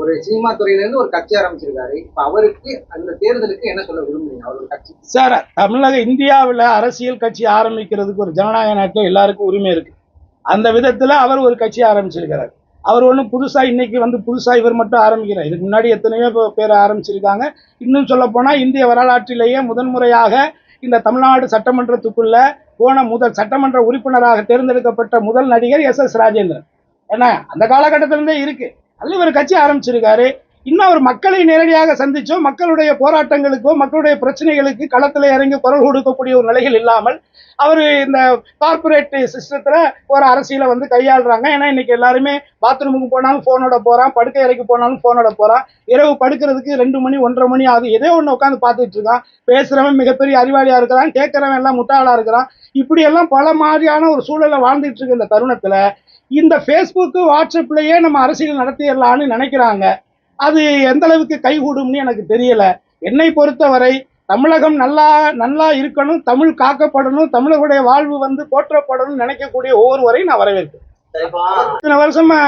ஒரு சினிமா துறையில இருந்து ஒரு கட்சி ஆரம்பிச்சிருக்காரு. இப்ப அவருக்கு அந்த தேர்தலுக்கு என்ன சொல்ல விரும்புறீங்க? அவர் கட்சி சார், இந்தியாவில் அரசியல் கட்சி ஆரம்பிக்கிறதுக்கு ஒரு ஜனநாயக நாட்டில் எல்லாருக்கும் உரிமை இருக்கு. அந்த விதத்துல அவர் ஒரு கட்சி ஆரம்பிச்சிருக்கிறார். அவர் ஒன்றும் புதுசா இன்னைக்கு புதுசா இவர் மட்டும் ஆரம்பிக்கிறார். இதுக்கு முன்னாடி எத்தனையோ பேர் ஆரம்பிச்சிருக்காங்க. இன்னும் சொல்ல போனா இந்திய வரலாற்றிலேயே முதன்முறையாக இந்த தமிழ்நாடு சட்டமன்றத்துக்குள்ள போன முதல் சட்டமன்ற உறுப்பினராக தேர்ந்தெடுக்கப்பட்ட முதல் நடிகர் எஸ் ராஜேந்திரன். ஏன்னா அந்த காலகட்டத்திலிருந்தே இருக்கு. அதுல இவர் கட்சி ஆரம்பிச்சிருக்காரு. இன்னும் அவர் மக்களை நேரடியாக சந்திச்சோ, மக்களுடைய போராட்டங்களுக்கோ, மக்களுடைய பிரச்சனைகளுக்கு களத்துல இறங்கி குரல் கொடுக்கக்கூடிய ஒரு நிலைகள் இல்லாமல் அவர் இந்த கார்பரேட் சிஸ்டத்துல ஒரு அரசியலை கையாளுறாங்க. ஏன்னா இன்னைக்கு எல்லாருமே பாத்ரூமுக்கு போனாலும் போனோட போறான், படுக்கை அறைக்கு போனாலும் போனோட போறான். இரவு படுக்கிறதுக்கு 2 மணி 1:30 மணி ஆகுது. ஏதோ ஒன்று உட்காந்து பார்த்துட்டு இருக்கான். பேசுறவன் மிகப்பெரிய அறிவாளியா இருக்கிறான், கேட்கறவன் எல்லாம் முட்டாளா இருக்கிறான். இப்படி எல்லாம் பல மாதிரியான ஒரு சூழலை வாழ்ந்துட்டு இருக்க இந்த தருணத்துல இந்த ஃபேஸ்புக் வாட்ஸ்அப்லயே நம்ம அரசியல் நடத்திடலான்னு நினைக்கிறாங்க. அது எந்த அளவுக்கு கைகூடும்னு எனக்கு தெரியல. என்னை பொறுத்தவரை தமிழகம் நல்லா இருக்கணும், தமிழ் காக்கப்படணும், தமிழர்களுடைய வாழ்வு போற்றப்படணும் நினைக்கக்கூடிய ஒவ்வொருவரையும் நான் வரவேற்கிறேன். இத்தனை வருஷமா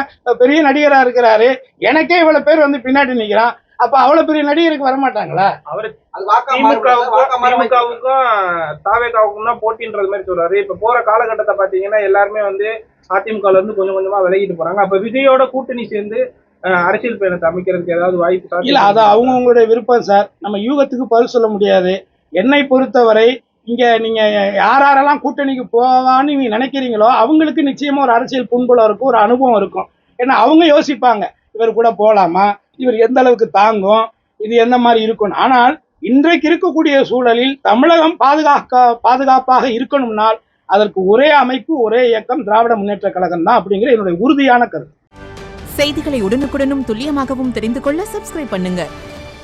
பெரிய நடிகரா இருக்கிறாரு, எனக்கே இவ்வளவு பேர் பின்னாடி நிக்கிறான். அப்ப அவ்வளவு பெரிய நடிகருக்கு வரமாட்டாங்களா? அவரு திமுகவுக்கும் தாவேகாவுக்கும் தான் போட்டின்றது மாதிரி சொல்றாரு. இப்ப போற காலகட்டத்தை பாத்தீங்கன்னா எல்லாருமே அதிமுகல இருந்து கொஞ்சம் கொஞ்சமா விலகிட்டு போறாங்க. அப்ப விஜயோட கூட்டணி சேர்ந்து அரசியல் பயணத்தை அமைக்கிறதுக்கு ஏதாவது வாய்ப்பு இல்ல? அது அவங்களுடைய விருப்பம் சார். நம்ம யூகத்துக்கு பதில் சொல்ல முடியாது. என்னை பொறுத்தவரை இங்க நீங்க யாரெல்லாம் கூட்டணிக்கு போவான்னு நீங்க நினைக்கிறீங்களோ அவங்களுக்கு நிச்சயமா ஒரு அரசியல் புண்பலம் இருக்கும், ஒரு அனுபவம் இருக்கும். ஏன்னா அவங்க யோசிப்பாங்க, இவர் கூட போலாமா, இவர் எந்த அளவுக்கு தாங்கும், இது எந்த மாதிரி இருக்கும். ஆனால் இன்றைக்கு இருக்கக்கூடிய சூழலில் தமிழகம் பாதுகாப்பாக இருக்கணும்னால் அதற்கு ஒரே அமைப்பு, ஒரே இயக்கம் திராவிட முன்னேற்ற கழகம் தான் அப்படிங்கிற என்னுடைய உறுதியான கருத்து. செய்திகளை உடனுக்குடனும் துல்லியமாகவும் தெரிந்து கொள்ள சப்ஸ்கிரைப் பண்ணுங்க.